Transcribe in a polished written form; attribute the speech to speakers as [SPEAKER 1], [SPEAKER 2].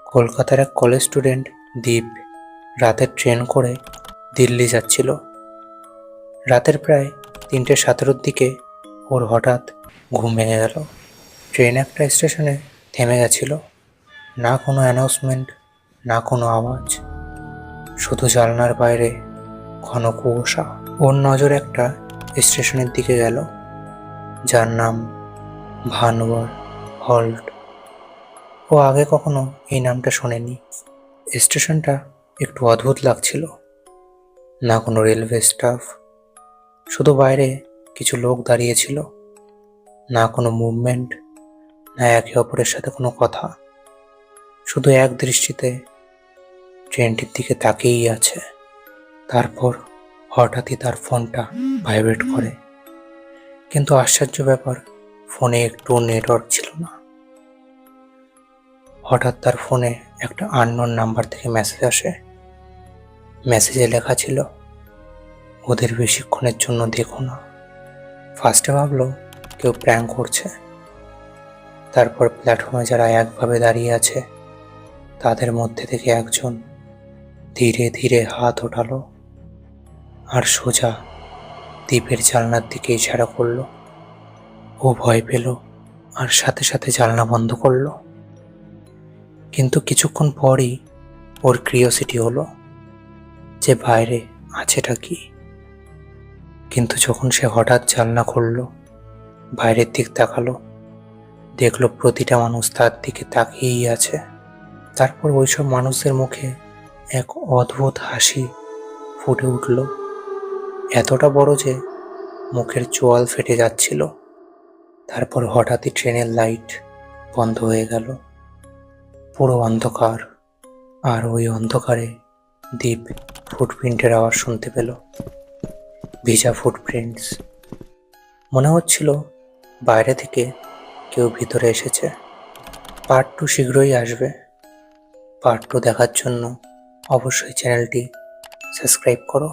[SPEAKER 1] কলকাতার এক college student দীপ রাতের ট্রেন করে দিল্লি যাচ্ছিল। রাতের প্রায় 3:17 দিকে ওর হঠাৎ ঘুম ভেঙে গেল। ট্রেন একটা স্টেশনে থেমে গেছিল। না কোনো অ্যানাউন্সমেন্ট, না কোনো আওয়াজ, শুধু জানলার বাইরে ঘন কুয়াশা। ওর নজর একটা স্টেশনের দিকে গেল, যার নাম ভানওয়ার হল্ট। ও আগে কখনো এই নামটা শোনেনি। স্টেশনটা একটু অদ্ভুত লাগছিল। না কোনো রেলওয়ে স্টাফ, শুধু বাইরে কিছু লোক দাঁড়িয়েছিল। না কোনো মুভমেন্ট, না একে অপরের সাথে কোনো কথা, শুধু এক দৃষ্টিতে ট্রেনটির দিকে তাকিয়েই আছে। তারপর হঠাৎই তার ফোনটা ভাইব্রেট করে, কিন্তু আশ্চর্য ব্যাপার, ফোনে একটু নেটওয়ার্ক ছিল না। হঠাৎ তার ফোনে একটা আননোন নাম্বার থেকে মেসেজ আসে। মেসেজে লেখা ছিল, ওদের বেশিক্ষণের জন্য দেখো না। ফার্স্টে ভাবলো কেউ প্র্যাঙ্ক করছে। তারপর প্ল্যাটফর্মে যারা একভাবে দাঁড়িয়ে আছে তাদের মধ্যে থেকে একজন ধীরে ধীরে হাত ওঠালো আর সোজা দ্বীপের জানলার দিকে ইশারা করলো। ও ভয় পেল আর সাথে সাথে জানলা বন্ধ করলো। কিন্তু কিছুক্ষণ পরই ওর কিউরিওসিটি হলো যে বাইরে আছেটা কি। কিন্তু যখন সে হঠাৎ জানলা খুলল, বাইরের দিক তাকালো, দেখলো প্রতিটা মানুষ তার দিকে তাকিয়েই আছে। তারপর ওইসব মানুষদের মুখে এক অদ্ভুত হাসি ফুটে উঠল, এতটা বড় যে মুখের চোয়াল ফেটে যাচ্ছিল। তারপর হঠাৎই ট্রেনের লাইট বন্ধ হয়ে গেল, পুরো অন্ধকার। আর ওই অন্ধকারে দীপ ফুটপ্রিন্টের আওয়াজ শুনতে পেল, ভিজা ফুটপ্রিন্টস। মনে হচ্ছিল বাইরে থেকে কেউ ভিতরে এসেছে। পার্ট 2 শীঘ্রই আসবে। পার্ট 2 দেখার জন্য অবশ্যই চ্যানেলটি সাবস্ক্রাইব করো।